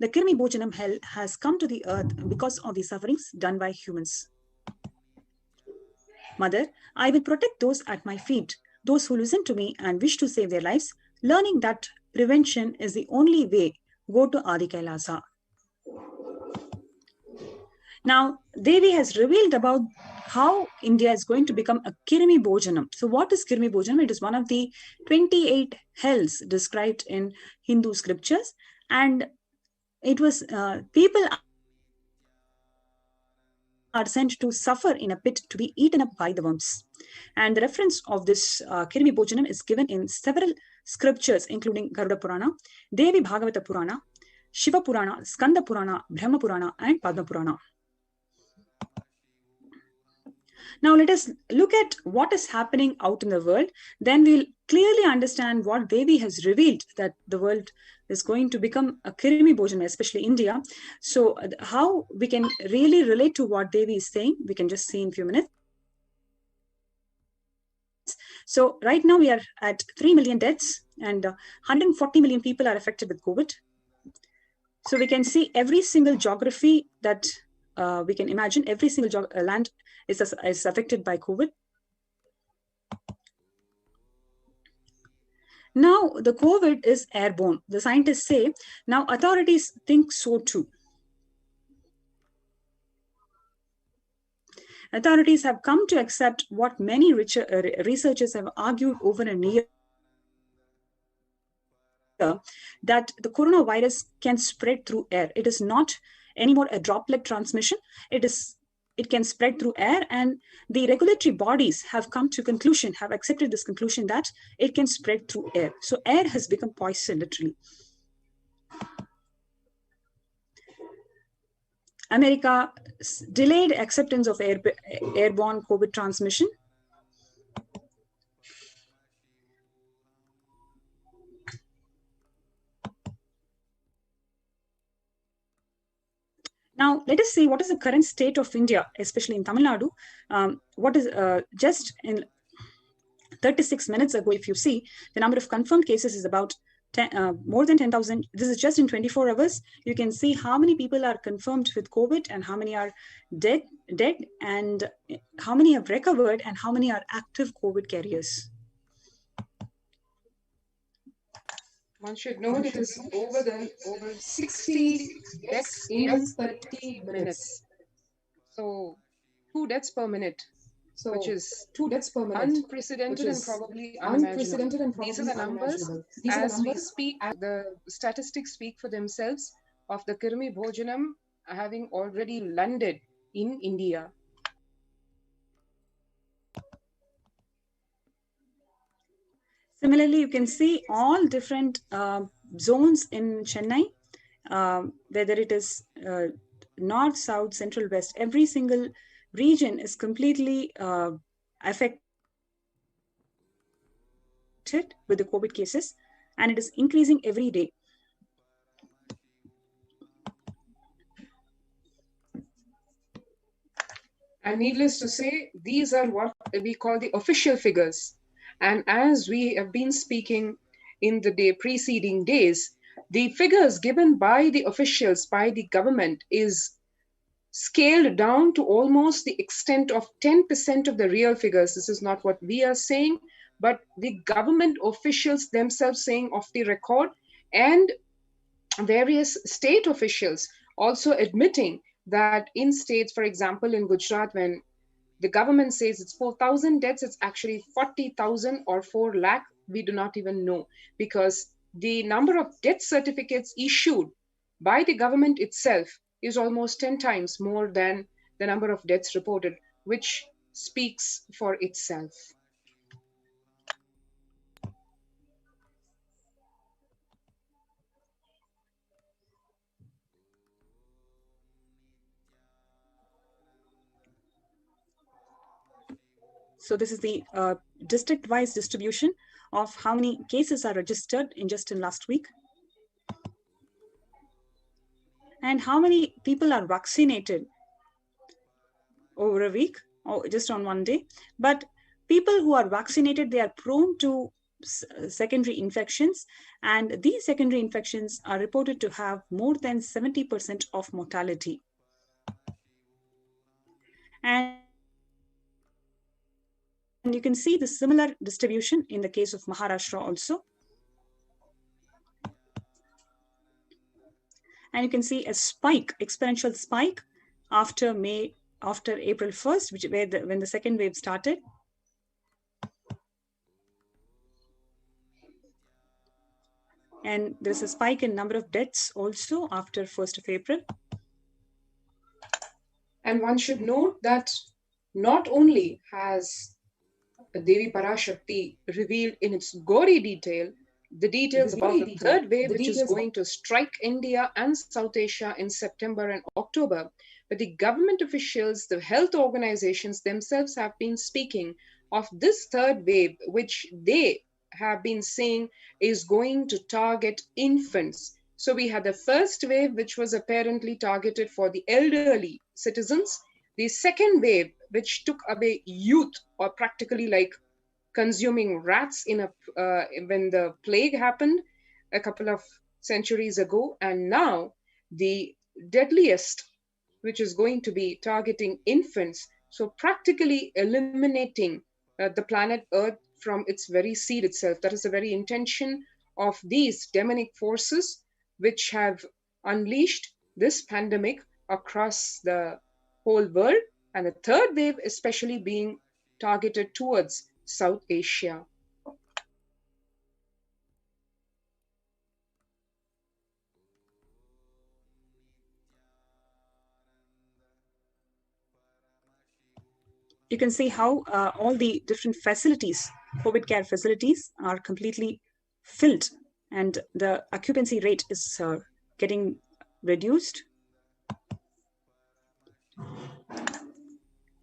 The Kirmi Bhojanam hell has come to the earth because of the sufferings done by humans. Mother, I will protect those at my feet, those who listen to me and wish to save their lives, learning that prevention is the only way. Go to Adi Kailasa. Now, Devi has revealed about how India is going to become a Kirmi Bhojanam. So, what is Kirmi Bhojanam? It is one of the 28 hells described in Hindu scriptures, and it was people are sent to suffer in a pit to be eaten up by the worms. And the reference of this Kirmi Bhojanam is given in several scriptures, including Garuda Purana, Devi Bhagavata Purana, Shiva Purana, Skanda Purana, Brahma Purana, and Padma Purana. Now let us look at what is happening out in the world. Then we'll clearly understand what Devi has revealed, that the world is going to become a Kirmi Bhojanam, especially India. So how we can really relate to what Devi is saying, we can just see in a few minutes. So right now we are at 3 million deaths and 140 million people are affected with COVID. So we can see every single geography that we can imagine, every single land is affected by COVID. Now, the COVID is airborne. The scientists say, now authorities think so too. Authorities have come to accept what many researchers have argued over a year, that the coronavirus can spread through air. It is not anymore a droplet transmission. It can spread through air, and the regulatory bodies have come to conclusion, have accepted this conclusion that it can spread through air. So air has become poison, literally. America delayed acceptance of airborne COVID transmission. Now, let us see what is the current state of India, especially in Tamil Nadu. What is just in 36 minutes ago, if you see, the number of confirmed cases is about more than 10,000. This is just in 24 hours. You can see how many people are confirmed with COVID and how many are dead, and how many have recovered and how many are active COVID carriers. One should know that it is over 60 deaths in 30 minutes. So 2 deaths per minute, which is 2 deaths per minute, unprecedented and probably unimaginable. These are the numbers. As we speak, the statistics speak for themselves of the Kirmi Bhojanam having already landed in India. Similarly, you can see all different zones in Chennai, whether it is north, south, central, west, every single region is completely affected with the COVID cases, and it is increasing every day. And needless to say, these are what we call the official figures. And as we have been speaking in the preceding days, the figures given by the officials, by the government, is scaled down to almost the extent of 10% of the real figures. This is not what we are saying, but the government officials themselves saying off the record, and various state officials also admitting that in states, for example, in Gujarat, when the government says it's 4,000 deaths, it's actually 40,000 or 4 lakh. We do not even know, because the number of death certificates issued by the government itself is almost 10 times more than the number of deaths reported, which speaks for itself. So this is the district-wise distribution of how many cases are registered in last week, and how many people are vaccinated over a week or just on one day. But people who are vaccinated, they are prone to secondary infections, and these secondary infections are reported to have more than 70% of mortality. And you can see the similar distribution in the case of Maharashtra also. And you can see a spike, exponential spike after April 1st, when the second wave started. And there's a spike in number of deaths also after 1st of April. And one should note that not only has Devi Parashakti revealed in its gory detail the details about the third wave, which is going to strike India and South Asia in September and October, but the government officials, the health organizations themselves have been speaking of this third wave, which they have been saying is going to target infants. So we had the first wave, which was apparently targeted for the elderly citizens. The second wave, which took away youth, or practically like consuming rats in when the plague happened a couple of centuries ago. And now the deadliest, which is going to be targeting infants. So practically eliminating the planet Earth from its very seed itself. That is the very intention of these demonic forces, which have unleashed this pandemic across the whole world, and the third wave especially being targeted towards South Asia. You can see how all the different facilities, COVID care facilities, are completely filled, and the occupancy rate is getting reduced.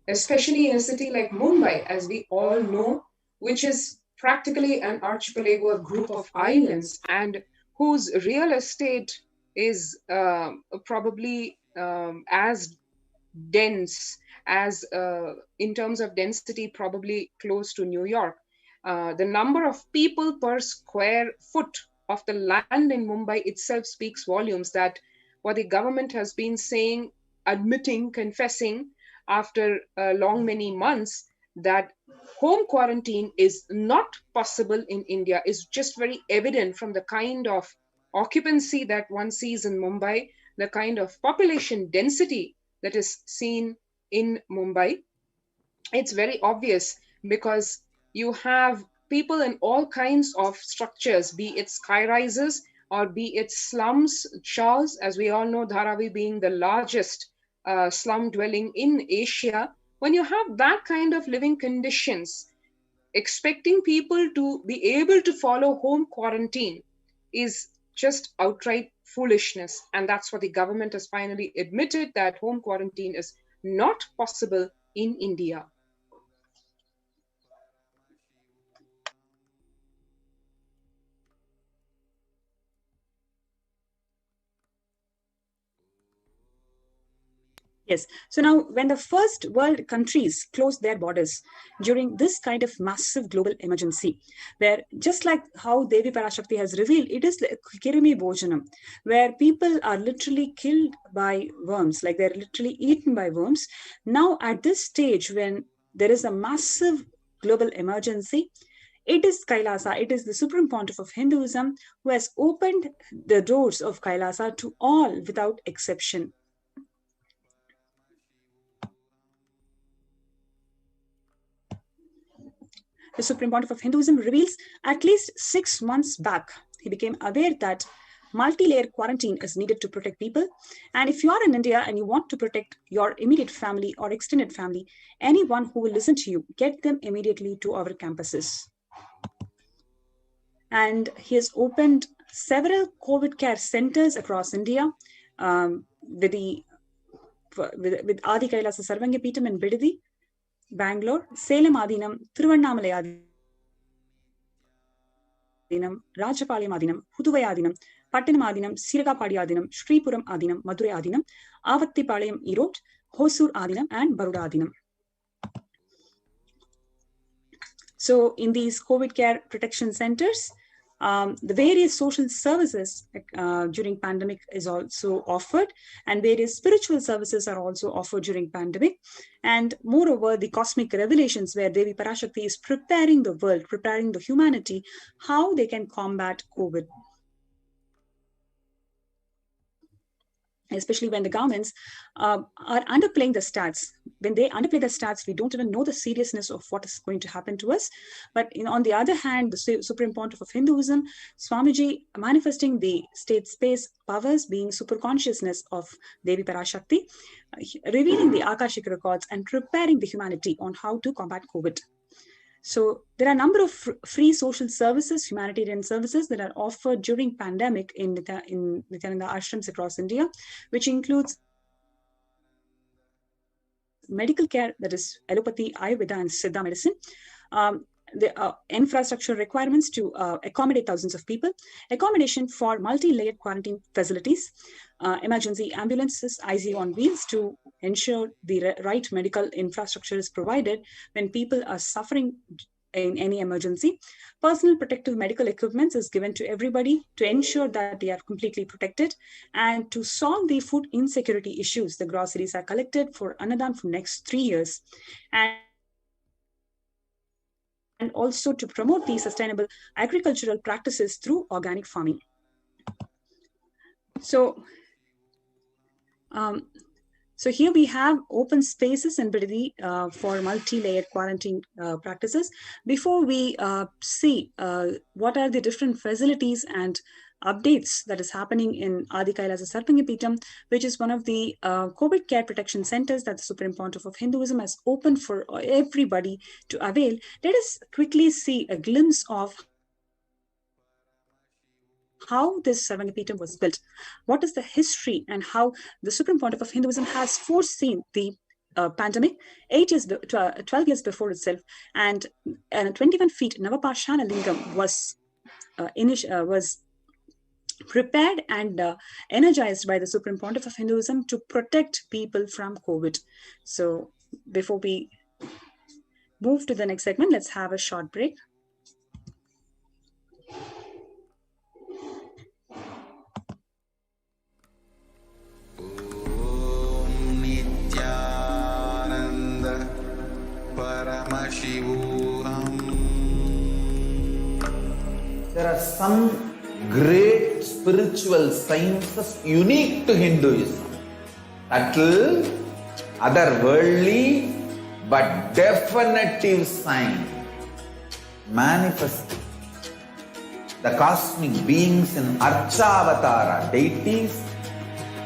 Especially in a city like Mumbai, as we all know, which is practically an archipelago, a group of islands, and whose real estate is probably as dense as, in terms of density, probably close to New York. The number of people per square foot of the land in Mumbai itself speaks volumes, that what the government has been saying, admitting, confessing after long many months, that home quarantine is not possible in India, is just very evident from the kind of occupancy that one sees in Mumbai, the kind of population density that is seen in Mumbai. It's very obvious, because you have people in all kinds of structures, be it sky rises or be it slums, Charles, as we all know, Dharavi being the largest slum dwelling in Asia. When you have that kind of living conditions, expecting people to be able to follow home quarantine is just outright foolishness. And that's what the government has finally admitted, that home quarantine is not possible in India. Yes. So now, when the first world countries closed their borders during this kind of massive global emergency, where just like how Devi Parashakti has revealed, it is like Kirimi Bhojanam, where people are literally killed by worms, like they're literally eaten by worms. Now, at this stage, when there is a massive global emergency, it is Kailasa, it is the Supreme Pontiff of Hinduism who has opened the doors of Kailasa to all without exception. The Supreme Pontiff of Hinduism reveals at least 6 months back, he became aware that multi-layer quarantine is needed to protect people. And if you are in India and you want to protect your immediate family or extended family, anyone who will listen to you, get them immediately to our campuses. And he has opened several COVID care centers across India with Adi Kailasa Sarvangapeetham in Bidadi, Bangalore, Salem Adinam, Thiruvannamalai Adinam, Rajapalayam Adinam, Puduvai Adinam, Pattanam Adinam, Siragapadi Adinam, Sripuram Adinam, Madurai Adinam, Avattipalayam Erode, Hosur Adinam, and Baroda Adinam. So in these COVID care protection centers, the various social services during pandemic is also offered, and various spiritual services are also offered during pandemic. And moreover, the cosmic revelations where Devi Parashakti is preparing the world, preparing the humanity, how they can combat COVID. Especially when the governments are underplaying the stats. When they underplay the stats, we don't even know the seriousness of what is going to happen to us. But on the other hand, the Supreme Pontiff of Hinduism, Swamiji, manifesting the state space powers, being super consciousness of Devi Parashakti, revealing the Akashic records and preparing the humanity on how to combat COVID. So there are a number of free social services, humanitarian services that are offered during pandemic in Nithyananda ashrams across India, which includes medical care, that is allopathy, Ayurveda, and Siddha medicine. The infrastructure requirements to accommodate thousands of people, accommodation for multi-layered quarantine facilities, emergency ambulances, ICU on wheels to ensure the right medical infrastructure is provided when people are suffering in any emergency. Personal protective medical equipment is given to everybody to ensure that they are completely protected. And to solve the food insecurity issues, the groceries are collected for Annadan for next 3 years. And also to promote the sustainable agricultural practices through organic farming. So here we have open spaces and ability for multi-layered quarantine practices. Before we see what are the different facilities and updates that is happening in Adi Kailasa Sarpangapeetham, which is one of the COVID care protection centers that the Supreme Pontiff of Hinduism has opened for everybody to avail, let us quickly see a glimpse of how this Sarpangapeetham was built, what is the history, and how the Supreme Pontiff of Hinduism has foreseen the pandemic 12 years before itself, and 21 feet Navapashana Lingam was prepared and energized by the Supreme Pontiff of Hinduism to protect people from COVID. So before we move to the next segment, let's have a short break. Nithyananda Paramashivoham. There are some great spiritual sciences unique to Hinduism. Subtle, otherworldly, but definitive sign. Manifesting the cosmic beings in Archavatara, deities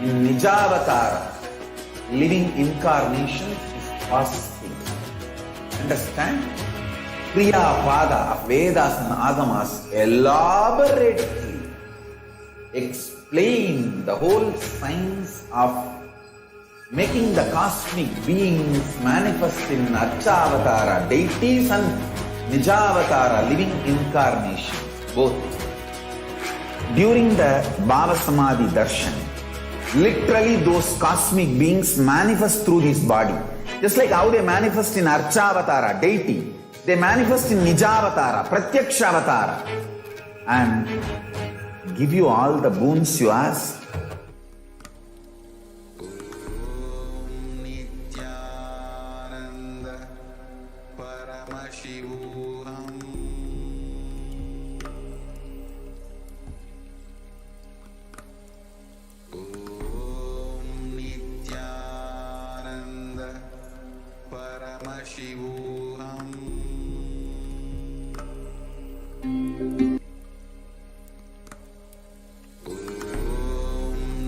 in Nijavatara, living incarnations is fasting. Understand? Kriya Pada of Vedas and Agamas elaborately explain the whole science of making the cosmic beings manifest in Archavatara, deities, and Nijavatara, living incarnations, both. During the Bhava Samadhi Darshan, literally those cosmic beings manifest through this body. Just like how they manifest in Archavatara, deity, they manifest in Nijavatara, Pratyakshavatara, and give you all the boons you ask. Nithyananda Paramashivoham. Nithyananda Paramashivoham.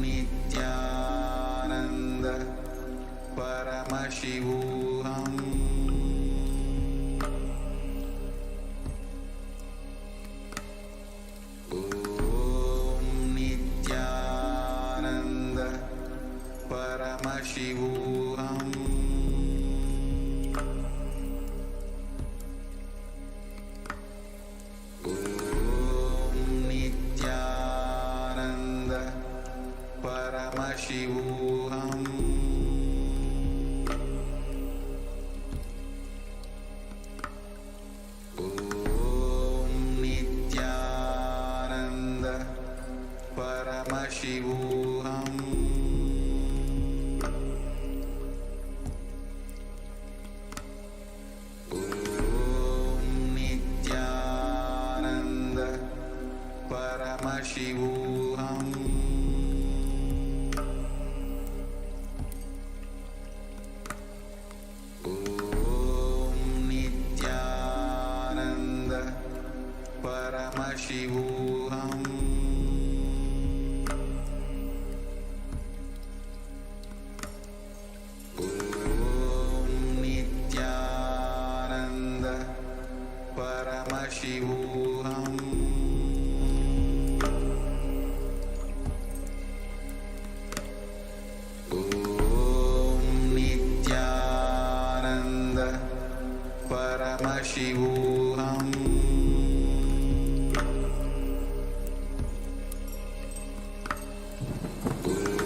Nithyananda Paramashivoham. Nithyananda Paramashivoham. Nithyananda Paramashivoham. Paramashivoham. Om Nithyananda Paramashivoham. Om Nithyananda Paramashivoham. Om Nithyananda Paramashivoham. Om Nithyananda Paramashivoham.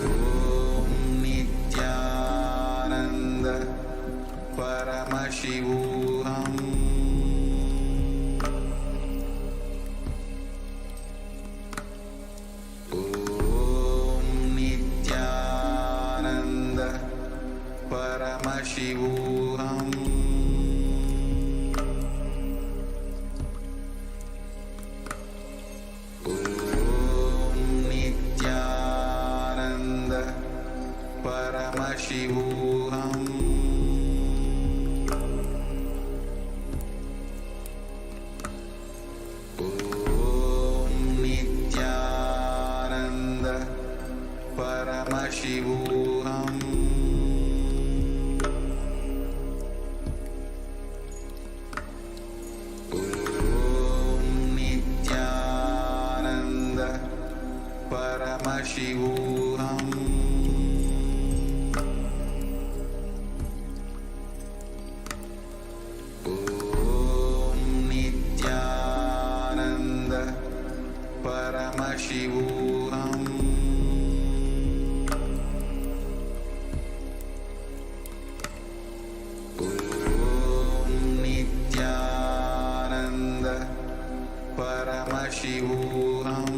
Om Nithyananda Paramashivoham. Om Nithyananda Paramashivoham. Om Nithyananda Paramashivoham. Om Nithyananda Paramashivoham. Om Nithyananda Paramashivoham. Om Nithyananda Paramashivoham. Om Nithyananda Paramashivoham.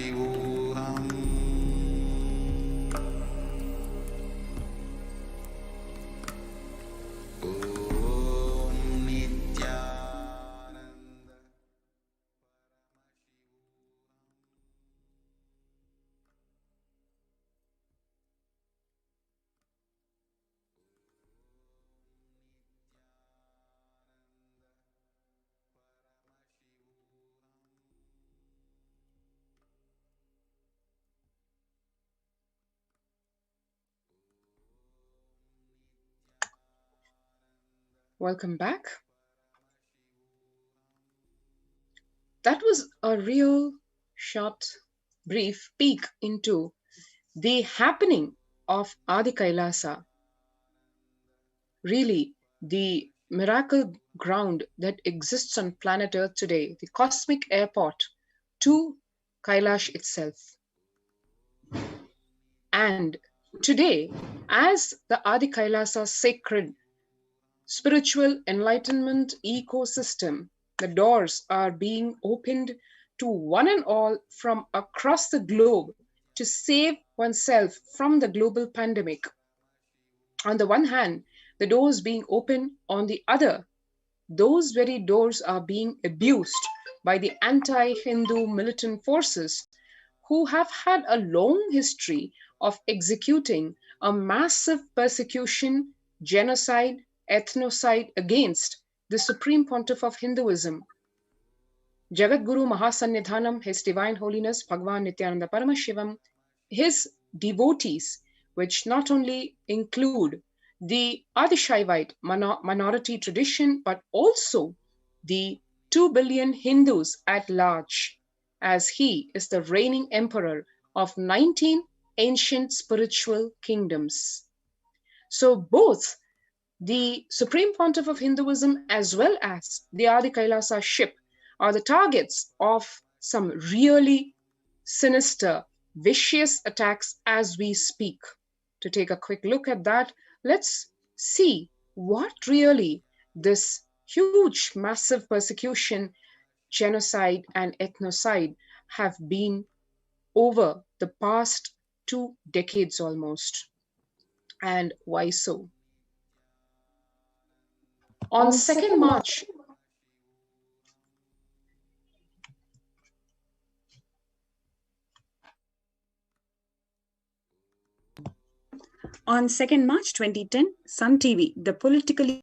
Paramashivoham. Om Nithyananda Welcome back. That was a real short, brief peek into the happening of Adi Kailasa. Really, the miracle ground that exists on planet Earth today, the cosmic airport to Kailash itself. And today, as the Adi Kailasa sacred spiritual enlightenment ecosystem, the doors are being opened to one and all from across the globe to save oneself from the global pandemic. On the one hand, the doors being open, on the other, those very doors are being abused by the anti-Hindu militant forces who have had a long history of executing a massive persecution, genocide, ethnocide against the Supreme Pontiff of Hinduism, Jagadguru Mahasannidhanam, His Divine Holiness Bhagavan Nithyananda Paramashivam, his devotees, which not only include the Adishaivite minority tradition, but also the 2 billion Hindus at large, as he is the reigning emperor of 19 ancient spiritual kingdoms. So both the Supreme Pontiff of Hinduism as well as the Adi Kailasa ship are the targets of some really sinister, vicious attacks as we speak. To take a quick look at that, let's see what really this huge, massive persecution, genocide, and ethnocide have been over the past 2 decades almost. And why so? On 2nd March, On 2nd March 2010, Sun TV, the politically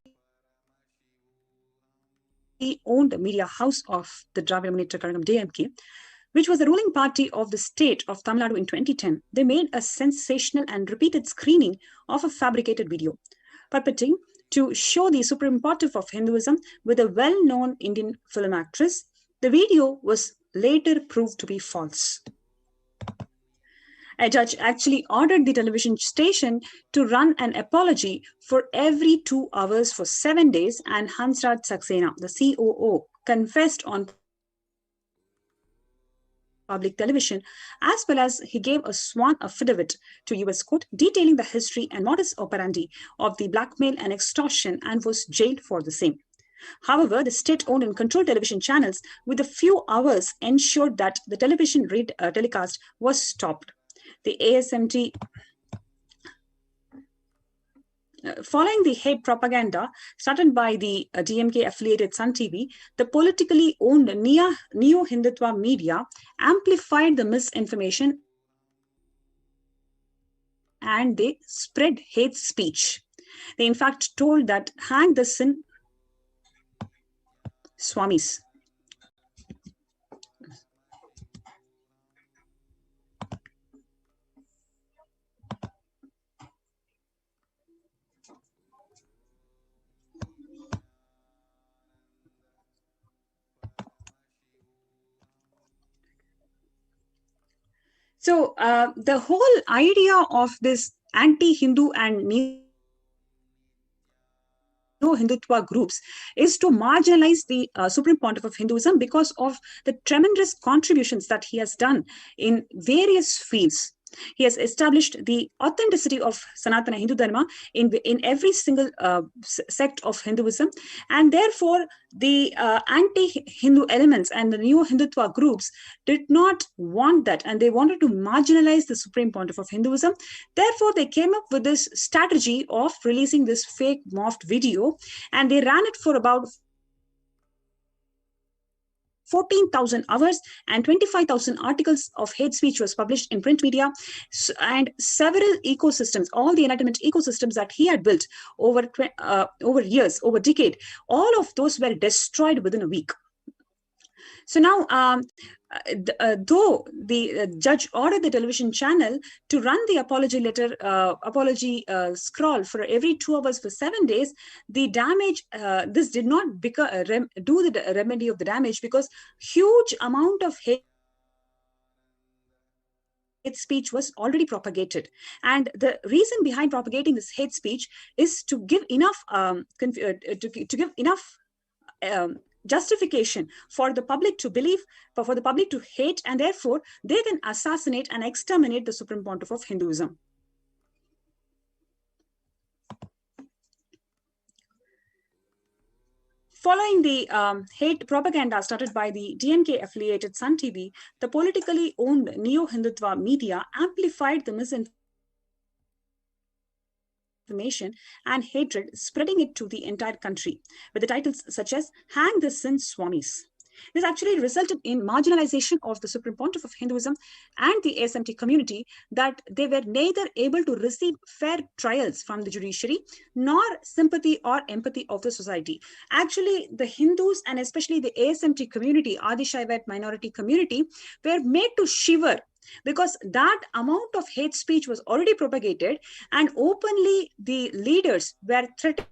owned media house of the Dravida Munnetra Kazhagam DMK, which was the ruling party of the state of Tamil Nadu in 2010, they made a sensational and repeated screening of a fabricated video, purporting to show the Supreme Pontiff of Hinduism with a well-known Indian film actress. The video was later proved to be false. A judge actually ordered the television station to run an apology for every 2 hours for 7 days, and Hansraj Saxena, the COO, confessed on public television, as well as he gave a sworn affidavit to US court detailing the history and modus operandi of the blackmail and extortion, and was jailed for the same. However, the state-owned and controlled television channels, with a few hours, ensured that the television telecast was stopped. The ASMT, following the hate propaganda started by the DMK-affiliated Sun TV, the politically owned Neo-Hindutva media amplified the misinformation and they spread hate speech. They in fact told that hang the sin Swamis. So the whole idea of this anti-Hindu and Neo-Hindutva groups is to marginalize the Supreme Pontiff of Hinduism because of the tremendous contributions that he has done in various fields. He has established the authenticity of Sanatana Hindu Dharma in every single sect of Hinduism, and therefore the anti-Hindu elements and the neo Hindutva groups did not want that, and they wanted to marginalize the Supreme Pontiff of Hinduism. Therefore, they came up with this strategy of releasing this fake morphed video, and they ran it for about 14,000 hours, and 25,000 articles of hate speech was published in print media, and several ecosystems, all the enlightenment ecosystems that he had built over years, over decade, all of those were destroyed within a week. So now, though the judge ordered the television channel to run the apology scroll for every 2 hours for 7 days, the damage, this did not do the remedy of the damage, because huge amount of hate speech was already propagated. And the reason behind propagating this hate speech is to give enough justification for the public to believe, for the public to hate, and therefore they can assassinate and exterminate the Supreme Pontiff of Hinduism. Following the hate propaganda started by the DMK-affiliated Sun TV, the politically owned neo-Hindutva media amplified the misinformation and hatred, spreading it to the entire country with the titles such as "Hang the Sin Swamis." This actually resulted in marginalization of the Supreme Pontiff of Hinduism and the ASMT community, that they were neither able to receive fair trials from the judiciary nor sympathy or empathy of the society. Actually, the Hindus and especially the ASMT community, Adi Shaivite minority community, were made to shiver, because that amount of hate speech was already propagated, and openly the leaders were threatening,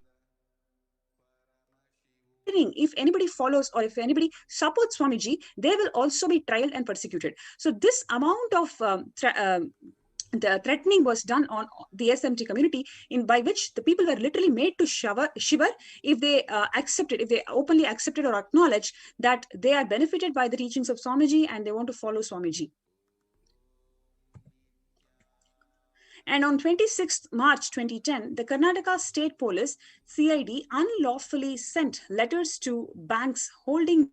if anybody follows or if anybody supports Swamiji, they will also be trialed and persecuted. So this amount of the threatening was done on the SMT community, by which the people were literally made to shiver if they accepted, if they openly accepted or acknowledged that they are benefited by the teachings of Swamiji and they want to follow Swamiji. And on 26th March 2010, the Karnataka State Police, CID, unlawfully sent letters to banks holding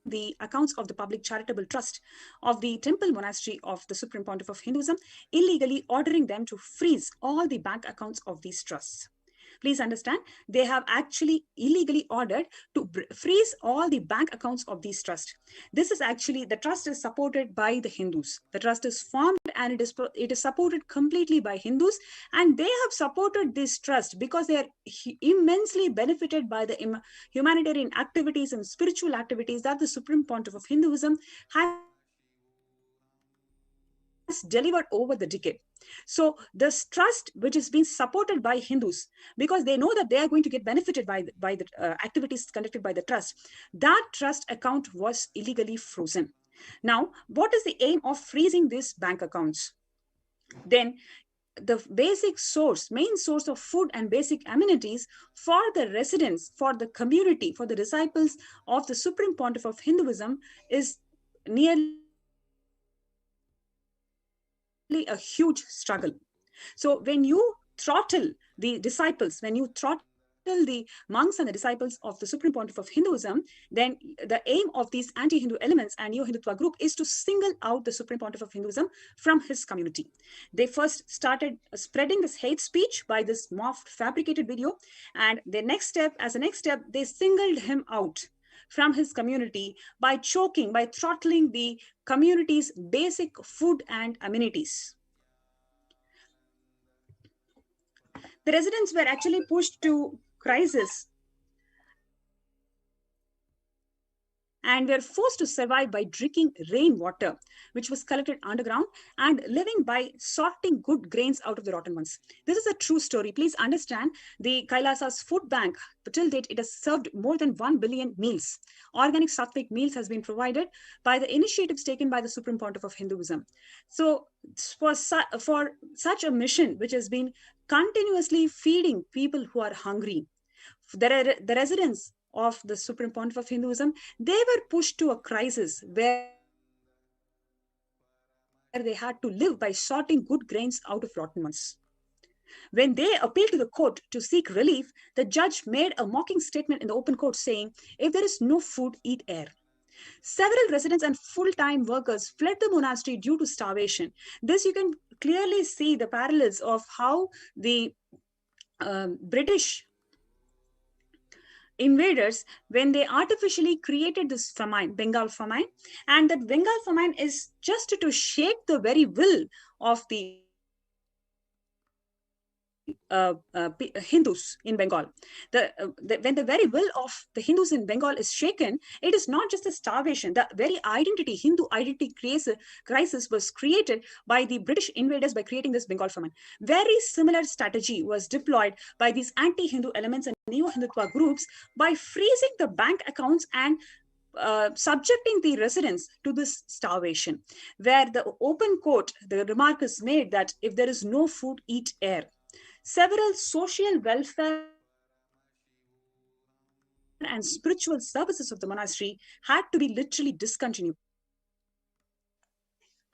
the accounts of the public charitable trust of the temple monastery of the Supreme Pontiff of Hinduism, illegally ordering them to freeze all the bank accounts of these trusts. Please understand, they have actually illegally ordered to freeze all the bank accounts of these trusts. This is actually, the trust is supported by the Hindus. The trust is formed and it is supported completely by Hindus, and they have supported this trust because they are immensely benefited by the humanitarian activities and spiritual activities that the Supreme Pontiff of Hinduism has delivered over the decade. So this trust, which is being supported by Hindus, because they know that they are going to get benefited by the activities conducted by the trust, that trust account was illegally frozen. Now, what is the aim of freezing these bank accounts? Then the basic source, main source of food and basic amenities for the residents, for the community, for the disciples of the Supreme Pontiff of Hinduism is nearly a huge struggle. So when you throttle the disciples, when you throttle the monks and the disciples of the Supreme Pontiff of Hinduism, then the aim of these anti-Hindu elements and Neo-Hindutva group is to single out the Supreme Pontiff of Hinduism from his community. They first started spreading this hate speech by this morphed, fabricated video, and the next step, as a next step, they singled him out from his community by choking, by throttling the community's basic food and amenities. The residents were actually pushed to crisis and were forced to survive by drinking rainwater, which was collected underground, and living by sorting good grains out of the rotten ones. This is a true story. Please understand, the Kailasa's food bank, till date, it has served more than 1 billion meals. Organic sattvic meals has been provided by the initiatives taken by the Supreme Pontiff of Hinduism. So for such a mission, which has been continuously feeding people who are hungry, the residents of the Supreme Pontiff of Hinduism, they were pushed to a crisis where they had to live by sorting good grains out of rotten ones. When they appealed to the court to seek relief, the judge made a mocking statement in the open court saying, "If there is no food, eat air." Several residents and full-time workers fled the monastery due to starvation. This you can clearly see the parallels of how the British invaders, when they artificially created this famine, Bengal famine, and that Bengal famine is just to shake the very will of the Hindus in Bengal. When the very will of the Hindus in Bengal is shaken, it is not just a starvation. The very identity, Hindu identity crisis was created by the British invaders by creating this Bengal famine. Very similar strategy was deployed by these anti-Hindu elements and neo-Hindutva groups by freezing the bank accounts and subjecting the residents to this starvation, where the open court, the remark is made that if there is no food, eat air. Several social welfare and spiritual services of the monastery had to be literally discontinued.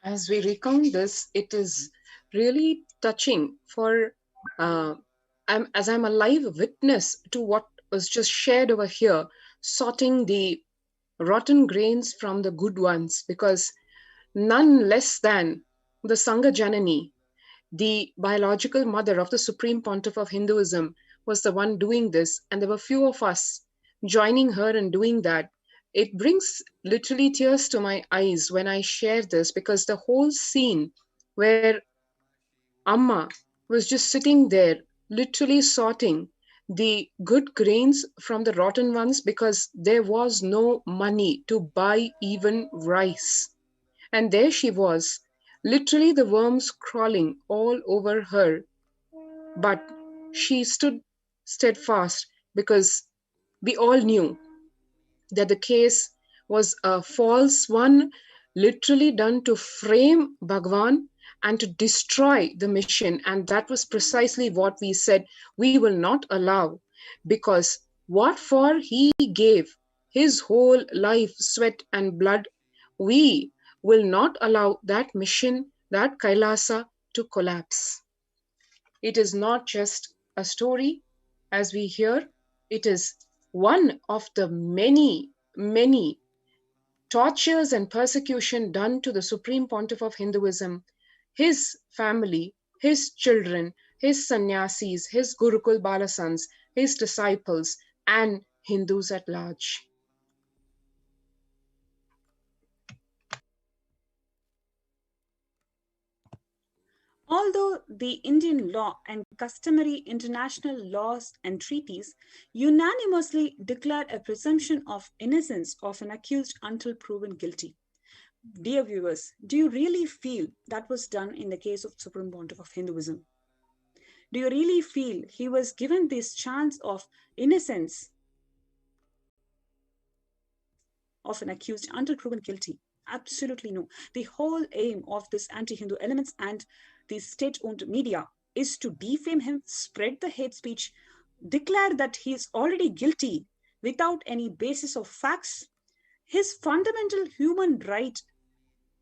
As we recount this, it is really touching for as I'm a live witness to what was just shared over here, sorting the rotten grains from the good ones, because none less than the Sangha Janani, the biological mother of the Supreme Pontiff of Hinduism, was the one doing this, and there were few of us joining her in doing that. It brings literally tears to my eyes when I share this, because the whole scene where Amma was just sitting there, literally sorting the good grains from the rotten ones, because there was no money to buy even rice. And there she was, literally the worms crawling all over her. But she stood steadfast, because we all knew that the case was a false one, literally done to frame Bhagwan and to destroy the mission. And that was precisely what we said we will not allow, because what for he gave his whole life, sweat and blood, we will not allow that mission, that Kailasa, to collapse. It is not just a story, as we hear, it is one of the many, many tortures and persecution done to the Supreme Pontiff of Hinduism, his family, his children, his sannyasis, his Gurukul Balasans, his disciples, and Hindus at large. Although the Indian law and customary international laws and treaties unanimously declare a presumption of innocence of an accused until proven guilty. Dear viewers, do you really feel that was done in the case of Supreme Pontiff of Hinduism? Do you really feel he was given this chance of innocence of an accused until proven guilty? Absolutely no. The whole aim of this anti-Hindu elements and the state-owned media is to defame him, spread the hate speech, declare that he is already guilty without any basis of facts. His fundamental human right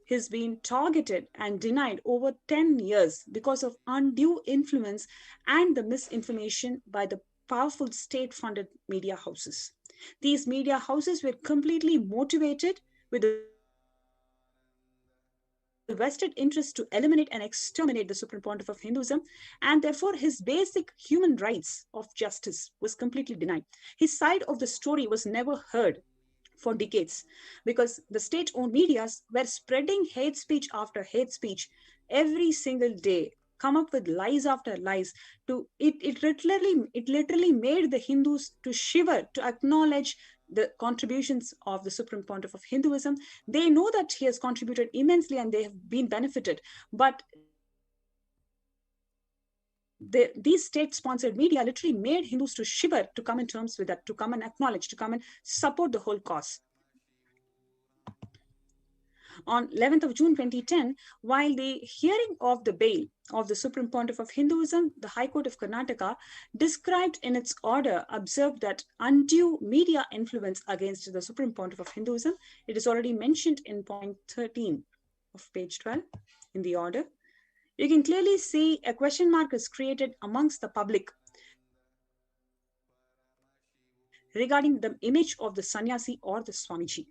has been targeted and denied over 10 years because of undue influence and the misinformation by the powerful state-funded media houses. These media houses were completely motivated with a vested interest to eliminate and exterminate the Supreme Pontiff of Hinduism, and therefore his basic human rights of justice was completely denied. His side of the story was never heard for decades, because the state-owned medias were spreading hate speech after hate speech every single day, come up with lies after lies. It literally made the Hindus to shiver, to acknowledge the contributions of the Supreme Pontiff of Hinduism. They know that he has contributed immensely and they have been benefited, but these state-sponsored media literally made Hindus to shiver, to come in terms with that, to come and acknowledge, to come and support the whole cause. On 11th of June 2010, while the hearing of the bail of the Supreme Pontiff of Hinduism, the High Court of Karnataka described in its order, observed that undue media influence against the Supreme Pontiff of Hinduism, it is already mentioned in point 13. of page 12 in the order, you can clearly see a question mark is created amongst the public regarding the image of the sannyasi or the Swamiji.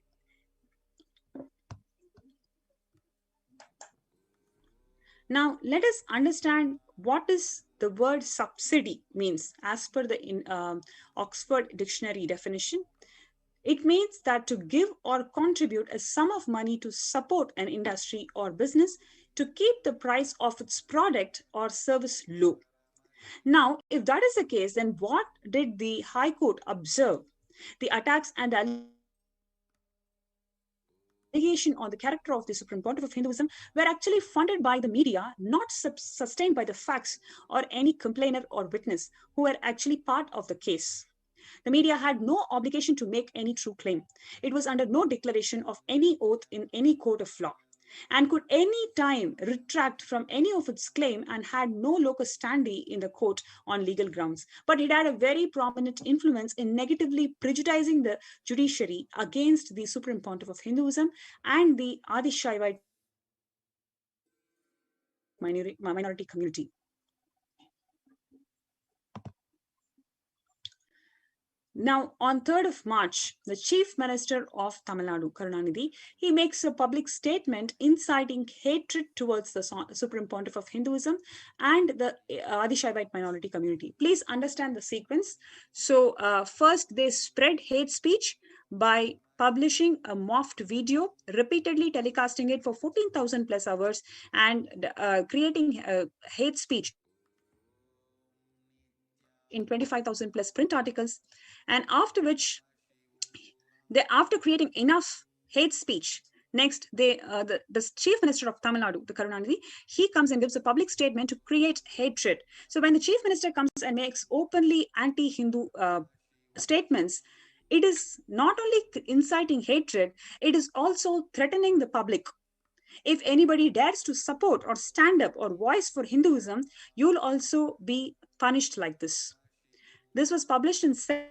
Now, let us understand what is the word subsidy means as per the Oxford Dictionary definition. It means that to give or contribute a sum of money to support an industry or business to keep the price of its product or service low. Now, if that is the case, then what did the High Court observe? The attacks and the allegation on the character of the Supreme Pontiff of Hinduism were actually funded by the media, not sustained by the facts or any complainer or witness who were actually part of the case. The media had no obligation to make any true claim. It was under no declaration of any oath in any court of law, and could any time retract from any of its claim and had no locus standi in the court on legal grounds. But it had a very prominent influence in negatively prejudicing the judiciary against the Supreme Pontiff of Hinduism and the Adi-Shaivite minority community. Now, on 3rd of March, the Chief Minister of Tamil Nadu, Karunanidhi, he makes a public statement inciting hatred towards the Supreme Pontiff of Hinduism and the Adi-Shaivite minority community. Please understand the sequence. So, first they spread hate speech by publishing a morphed video, repeatedly telecasting it for 14,000 plus hours and creating hate speech in 25,000 plus print articles, and after which, after creating enough hate speech, next the Chief Minister of Tamil Nadu, the Karunanidhi, he comes and gives a public statement to create hatred. So when the Chief Minister comes and makes openly anti-Hindu statements, it is not only inciting hatred, it is also threatening the public. If anybody dares to support or stand up or voice for Hinduism, you'll also be punished like this. This was published in several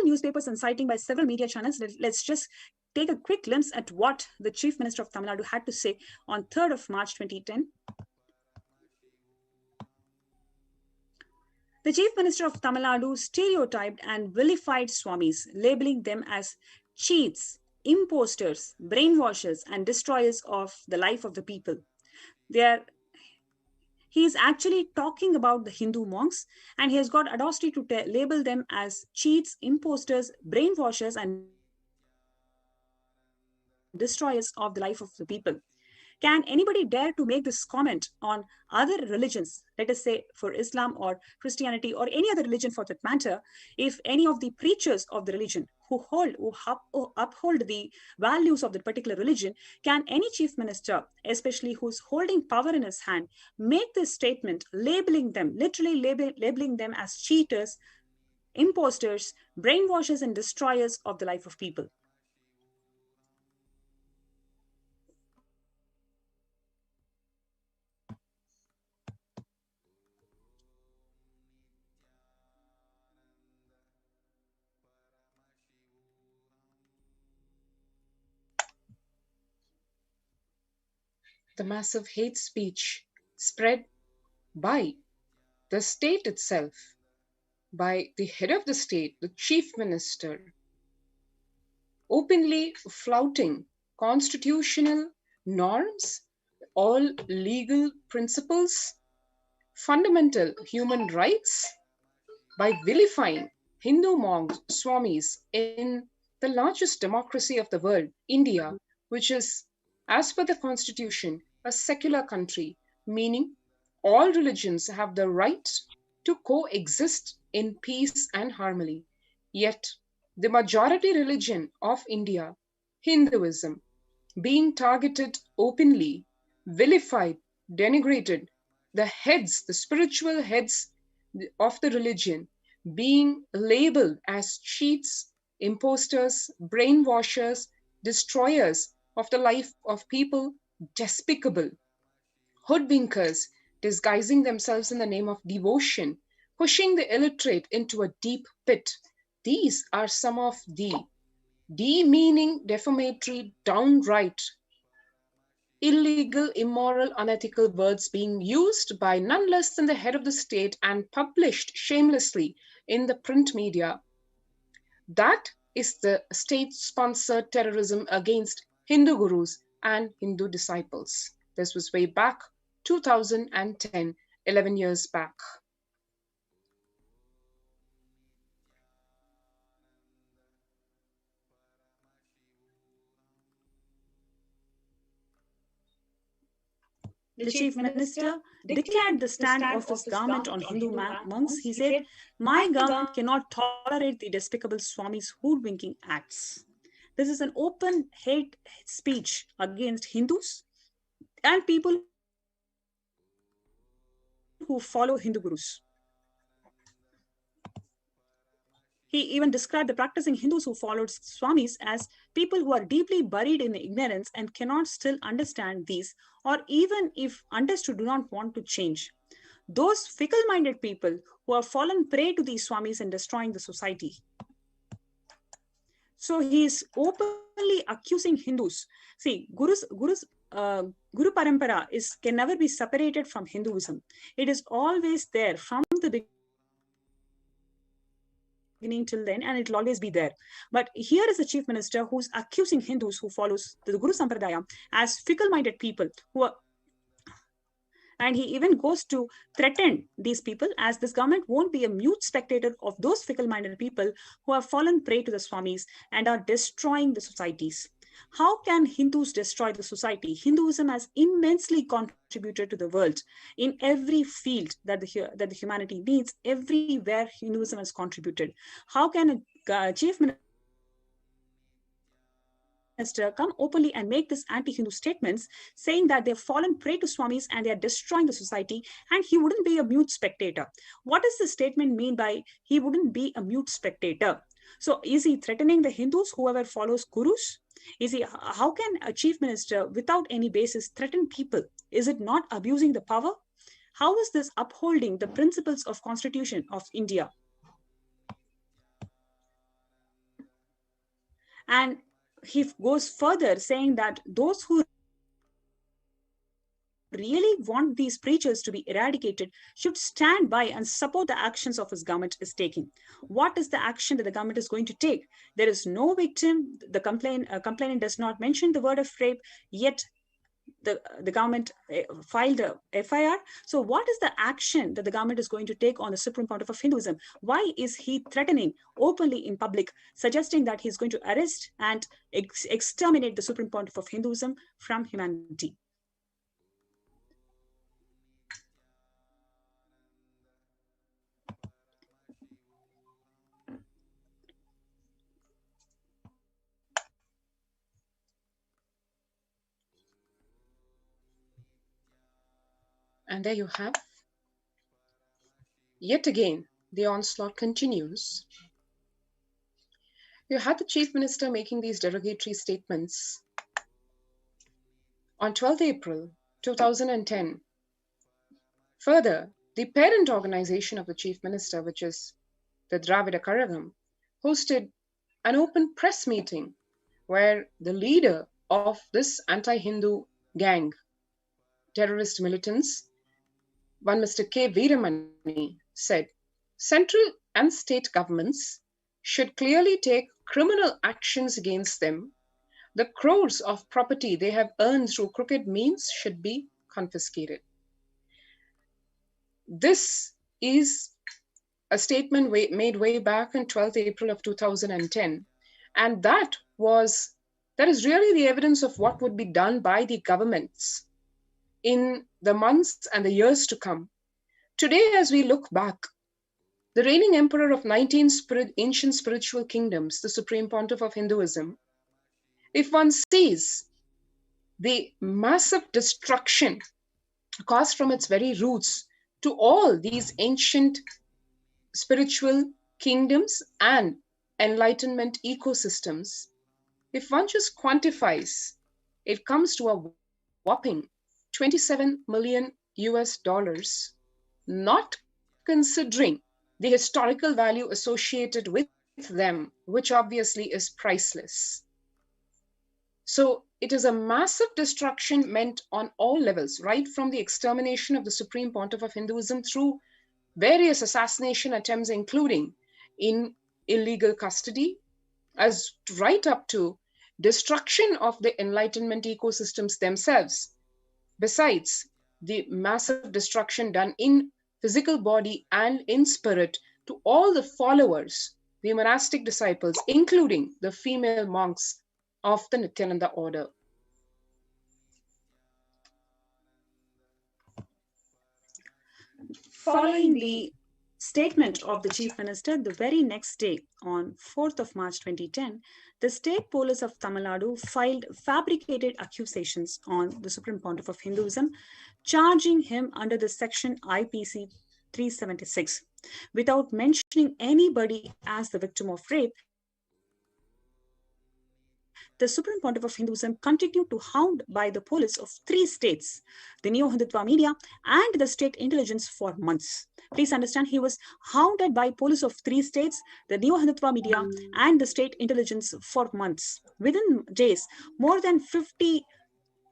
newspapers and citing by several media channels. Let's just take a quick glimpse at what the Chief Minister of Tamil Nadu had to say on 3rd of March 2010. The Chief Minister of Tamil Nadu stereotyped and vilified Swamis, labeling them as cheats, imposters, brainwashers, and destroyers of the life of the people. He is actually talking about the Hindu monks, and he has got audacity to label them as cheats, imposters, brainwashers, and destroyers of the life of the people. Can anybody dare to make this comment on other religions, let us say for Islam or Christianity or any other religion for that matter, if any of the preachers of the religion who uphold the values of the particular religion, can any chief minister, especially who's holding power in his hand, make this statement labeling them, literally labeling them as cheaters, imposters, brainwashers, and destroyers of the life of people? The massive hate speech spread by the state itself, by the head of the state, the chief minister, openly flouting constitutional norms, all legal principles, fundamental human rights, by vilifying Hindu monks, Swamis, in the largest democracy of the world, India, which is, as per the constitution, a secular country, meaning all religions have the right to coexist in peace and harmony. Yet, the majority religion of India, Hinduism, being targeted openly, vilified, denigrated, the heads, the spiritual heads of the religion, being labeled as cheats, imposters, brainwashers, destroyers of the life of people, despicable, hoodwinkers, disguising themselves in the name of devotion, pushing the illiterate into a deep pit. These are some of the demeaning, defamatory, downright illegal, immoral, unethical words being used by none less than the head of the state and published shamelessly in the print media. That is the state-sponsored terrorism against Hindu gurus and Hindu disciples. This was way back 2010, 11 years back. The chief minister declared the stand of his government on Hindu monks. He said, "My government cannot tolerate the despicable Swami's hoodwinking acts." This is an open hate speech against Hindus and people who follow Hindu gurus. He even described the practicing Hindus who followed Swamis as people who are deeply buried in ignorance and cannot still understand these, or even if understood, do not want to change. Those fickle-minded people who have fallen prey to these Swamis and destroying the society. So he is openly accusing Hindus. See, Guru Parampara can never be separated from Hinduism. It is always there from the beginning till then, and it will always be there. But here is the chief minister who's accusing Hindus who follows the Guru Sampradaya as fickle-minded people who are, and he even goes to threaten these people as this government won't be a mute spectator of those fickle-minded people who have fallen prey to the Swamis and are destroying the societies. How can Hindus destroy the society? Hinduism has immensely contributed to the world in every field that the humanity needs. Everywhere Hinduism has contributed. How can a chief minister come openly and make this anti-Hindu statements saying that they've fallen prey to Swamis and they are destroying the society, and he wouldn't be a mute spectator? What does the statement mean by he wouldn't be a mute spectator? So is he threatening the Hindus, whoever follows gurus? How can a chief minister without any basis threaten people? Is it not abusing the power? How is this upholding the principles of Constitution of India? And he goes further saying that those who really want these preachers to be eradicated should stand by and support the actions of his government is taking. What is the action that the government is going to take? There is no victim. The complainant does not mention the word of rape, yet the government filed a FIR. So what is the action that the government is going to take on the Supreme Pontiff of Hinduism? Why is he threatening openly in public, suggesting that he's going to arrest and exterminate the Supreme Pontiff of Hinduism from humanity? And there you have. Yet again, the onslaught continues. You had the chief minister making these derogatory statements on 12th April 2010. Further, the parent organization of the chief minister, which is the Dravida Kazhagam, hosted an open press meeting where the leader of this anti-Hindu gang, terrorist militants, one Mr. K. Veeramani, said, central and state governments should clearly take criminal actions against them. The crores of property they have earned through crooked means should be confiscated. This is a statement made way back on 12th April of 2010. And that is really the evidence of what would be done by the governments in the months and the years to come. Today, as we look back, the reigning emperor of 19 ancient spiritual kingdoms, the Supreme Pontiff of Hinduism, if one sees the massive destruction caused from its very roots to all these ancient spiritual kingdoms and enlightenment ecosystems, if one just quantifies, it comes to a whopping $27 million US, not considering the historical value associated with them, which obviously is priceless. So it is a massive destruction meant on all levels, right from the extermination of the Supreme Pontiff of Hinduism through various assassination attempts, including in illegal custody, as right up to destruction of the enlightenment ecosystems themselves. Besides the massive destruction done in physical body and in spirit to all the followers, the monastic disciples, including the female monks of the Nithyananda order. Following the statement of the Chief Minister, the very next day, on 4th of March 2010, the State Police of Tamil Nadu filed fabricated accusations on the Supreme Pontiff of Hinduism, charging him under the section IPC 376. Without mentioning anybody as the victim of rape, the Supreme Pontiff of Hinduism continued to hound by the police of 3 states, the Neo-Hindutva media and the state intelligence for months. Please understand, he was hounded by police of 3 states, the Neo-Hindutva media and the state intelligence for months. Within days, more than 50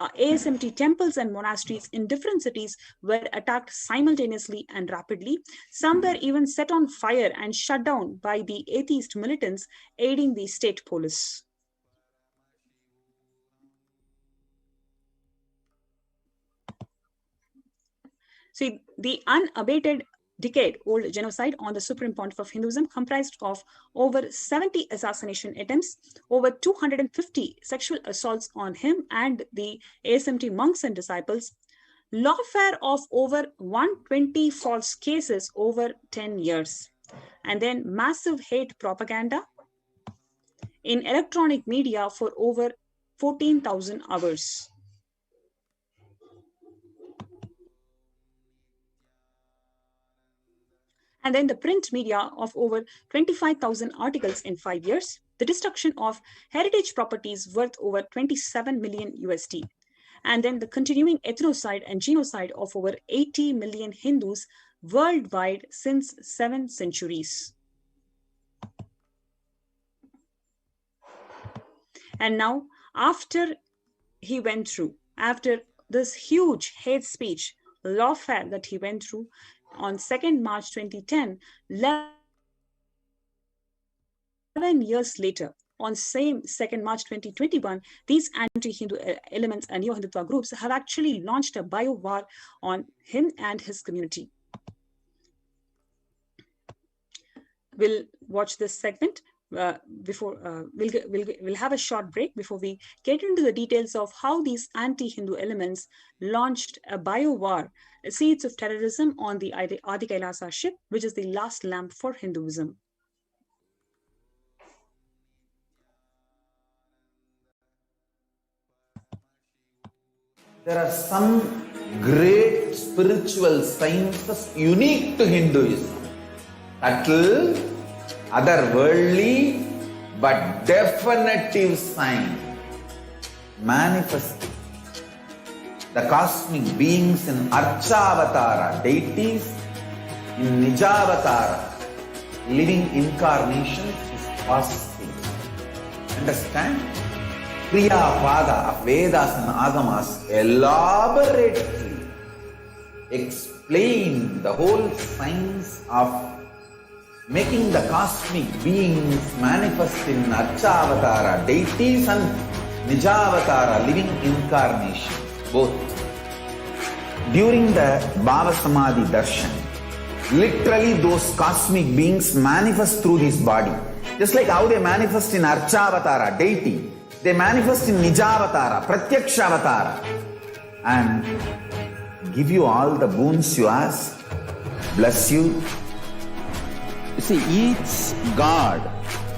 ASMT temples and monasteries in different cities were attacked simultaneously and rapidly. Some were even set on fire and shut down by the atheist militants aiding the state police. See, the unabated decade-old genocide on the Supreme Pontiff of Hinduism comprised of over 70 assassination attempts, over 250 sexual assaults on him and the ASMT monks and disciples, lawfare of over 120 false cases over 10 years, and then massive hate propaganda in electronic media for over 14,000 hours. And then the print media of over 25,000 articles in 5 years, the destruction of heritage properties worth over 27 million USD, and then the continuing ethnocide and genocide of over 80 million Hindus worldwide since 7 centuries. And now, after this huge hate speech, lawfare that he went through, on 2nd March 2010, 11 years later, on same 2nd March 2021, these anti-Hindu elements and Neo-Hindutva groups have actually launched a bio-war on him and his community. We'll watch this segment before we'll have a short break before we get into the details of how these anti-Hindu elements launched a bio-war, seeds of terrorism on the Adi Kailasa ship, which is the last lamp for Hinduism. There are some great spiritual sciences unique to Hinduism. Subtle, otherworldly, but definitive sign. Manifesting the cosmic beings in Archavatara, deities in Nijavatara, living incarnations is possible. Understand? Kriya Pada of Vedas and Agamas elaborately explain the whole science of making the cosmic beings manifest in Archavatara, deities and Nijavatara, living incarnations, both. During the Bhava Samadhi Darshan, literally those cosmic beings manifest through his body. Just like how they manifest in Archavatara, deity, they manifest in Nijavatara, Pratyakshavatara, and give you all the boons you ask, bless you. You see, each God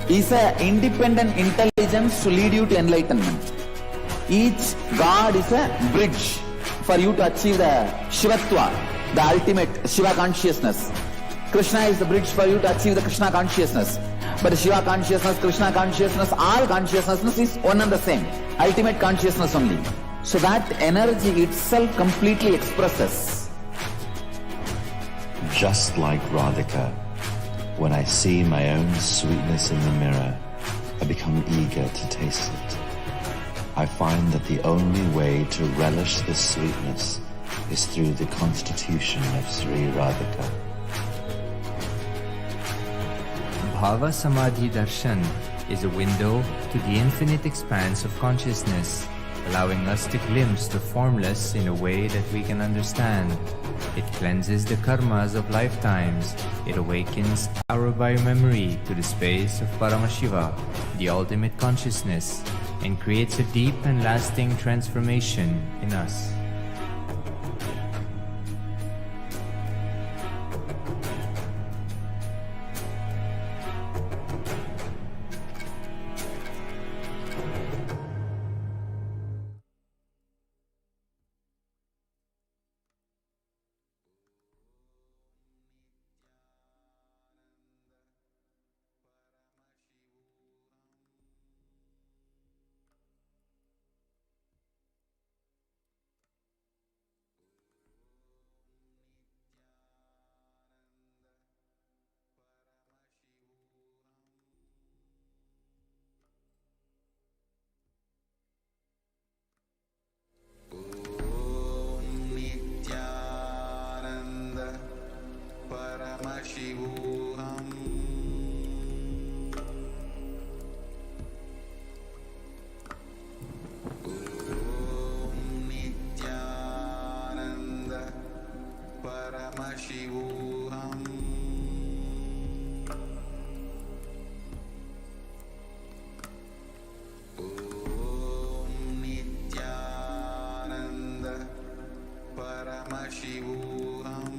is an independent intelligence to lead you to enlightenment. Each God is a bridge for you to achieve the Shivatva, the ultimate Shiva consciousness. Krishna is the bridge for you to achieve the Krishna consciousness. But Shiva consciousness, Krishna consciousness, all consciousness is one and the same. Ultimate consciousness only. So that energy itself completely expresses. Just like Radhika, When I see my own sweetness in the mirror, I become eager to taste it. I find that the only way to relish this sweetness is through the constitution of Sri Radhika. Bhava Samadhi Darshan is a window to the infinite expanse of consciousness, allowing us to glimpse the formless in a way that we can understand. It cleanses the karmas of lifetimes. It awakens our biomemory to the space of Paramashiva, the ultimate consciousness, and creates a deep and lasting transformation in us. Paramashivoham. Om Nithyananda Paramashivoham. Om Nithyananda Paramashivoham.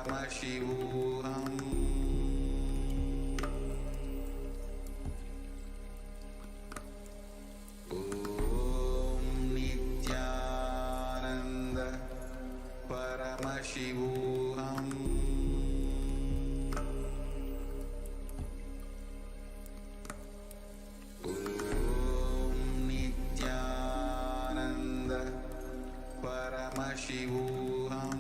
Paramashivoham. Om Nithyananda Paramashivoham. Om Nithyananda Paramashivoham.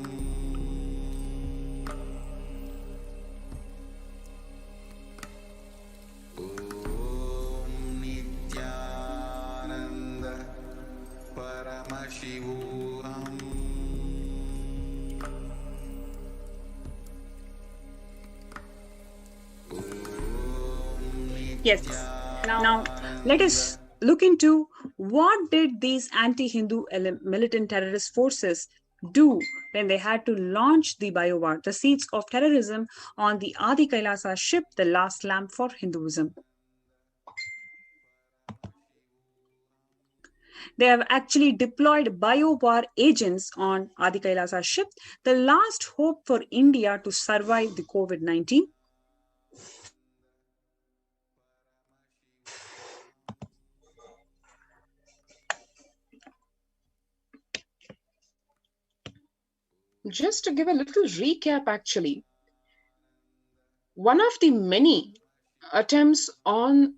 Paramashivoham. Yes. Now, let us look into what did these anti-Hindu militant terrorist forces do when they had to launch the biowar, the seeds of terrorism, on the Adi Kailasa ship, the last lamp for Hinduism. They have actually deployed biowar agents on Adi Kailasa ship, the last hope for India to survive the COVID-19. Just to give a little recap, actually, one of the many attempts on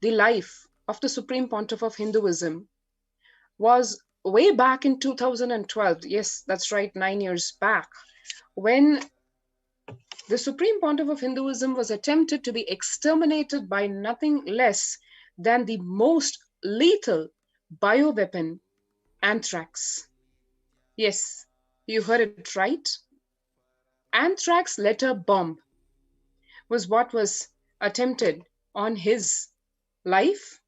the life of the Supreme Pontiff of Hinduism was way back in 2012. Yes, that's right, 9 years back, when the Supreme Pontiff of Hinduism was attempted to be exterminated by nothing less than the most lethal bioweapon, anthrax. Yes, you heard it right. Anthrax letter bomb was what was attempted on his life.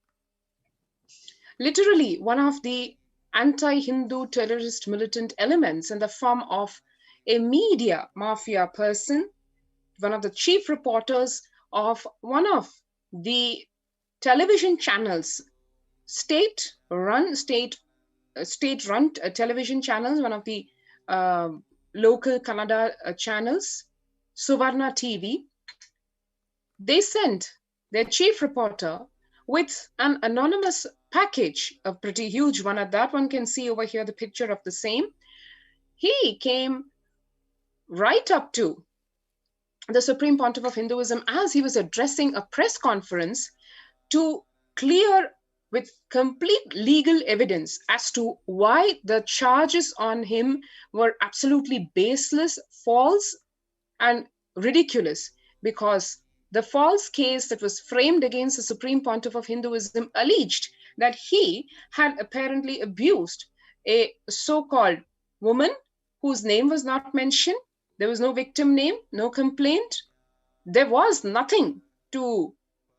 Literally, one of the anti-Hindu terrorist militant elements in the form of a media mafia person, one of the chief reporters of one of the television channels, state-run television channels, one of the local Kannada channels, Suvarna TV. They sent their chief reporter with an anonymous package, a pretty huge one at that. One can see over here the picture of the same. He came right up to the Supreme Pontiff of Hinduism as he was addressing a press conference to clear with complete legal evidence as to why the charges on him were absolutely baseless, false, and ridiculous, because the false case that was framed against the Supreme Pontiff of Hinduism alleged that he had apparently abused a so-called woman whose name was not mentioned. There was no victim name, no complaint. There was nothing to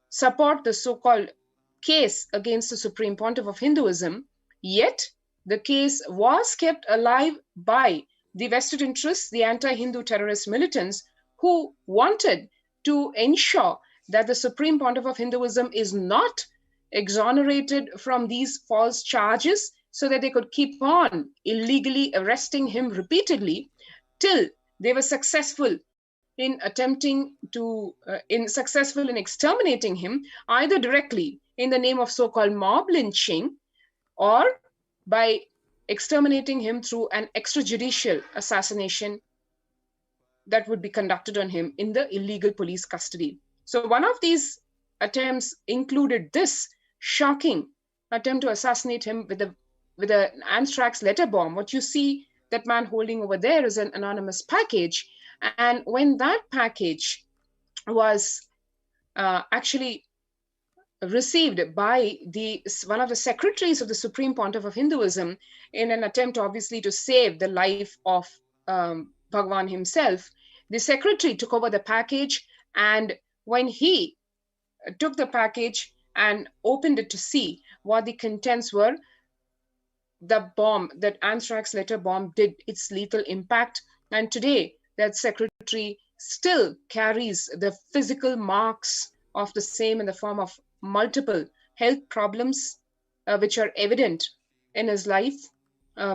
support the so-called case against the Supreme Pontiff of Hinduism, yet the case was kept alive by the vested interests, the anti-Hindu terrorist militants who wanted to ensure that the Supreme Pontiff of Hinduism is not exonerated from these false charges, so that they could keep on illegally arresting him repeatedly till they were successful in attempting to, successful in exterminating him, either directly in the name of so-called mob lynching or by exterminating him through an extrajudicial assassination that would be conducted on him in the illegal police custody. So one of these attempts included this shocking attempt to assassinate him with an anthrax letter bomb. What you see that man holding over there is an anonymous package. And when that package was actually received by one of the secretaries of the Supreme Pontiff of Hinduism in an attempt obviously to save the life of Bhagwan himself, the secretary took over the package, and when he took the package and opened it to see what the contents were, the bomb, that anthrax letter bomb, did its lethal impact. And today that secretary still carries the physical marks of the same in the form of multiple health problems, which are evident in his life,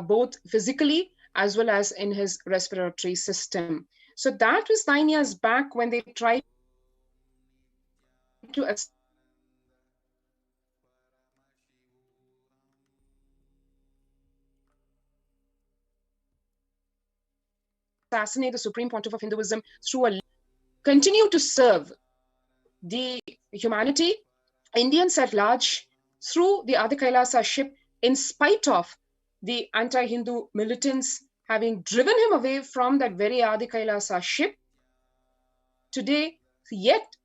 both physically as well as in his respiratory system. So that was 9 years back when they tried to assassinate the Supreme Pontiff of Hinduism through a continue to serve the humanity, Indians at large, through the Adi Kailasa ship, in spite of the anti-Hindu militants having driven him away from that very Adi Kailasa ship. Today, yet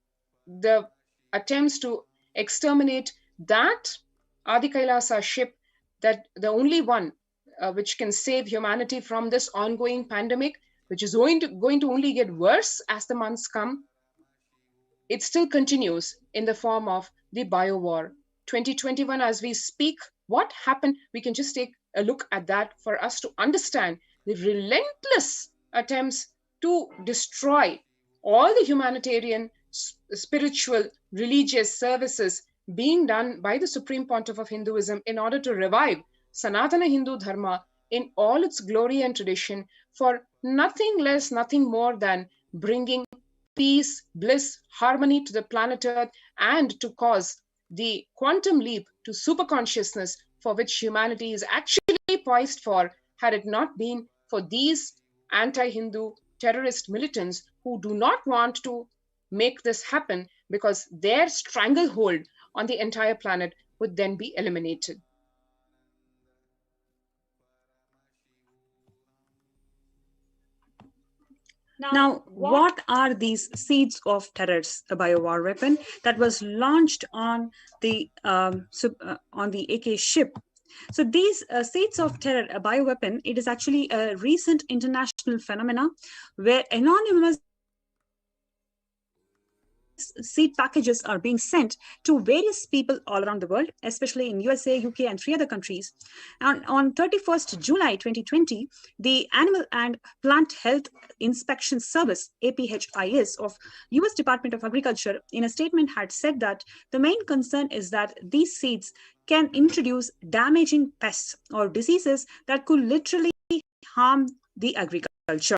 the attempts to exterminate that Adi Kailasa ship, that the only one which can save humanity from this ongoing pandemic, which is going to only get worse as the months come, it still continues in the form of the biowar. 2021, as we speak, what happened? We can just take a look at that for us to understand the relentless attempts to destroy all the humanitarian, spiritual, religious services being done by the Supreme Pontiff of Hinduism in order to revive Sanatana Hindu Dharma in all its glory and tradition, for nothing less, nothing more than bringing peace, bliss, harmony to the planet Earth, and to cause the quantum leap to super consciousness for which humanity is actually poised for, had it not been for these anti-Hindu terrorist militants who do not want to make this happen, because their stranglehold on the entire planet would then be eliminated. Now, what are these seeds of terrors, a biowar weapon that was launched on the AK ship? So these seeds of terror, a bioweapon, it is actually a recent international phenomena where anonymous seed packages are being sent to various people all around the world, especially in USA, UK, and 3 other countries. And on 31st July 2020, the Animal and Plant Health Inspection Service, APHIS, of US Department of Agriculture, in a statement had said that the main concern is that these seeds can introduce damaging pests or diseases that could literally harm the agriculture.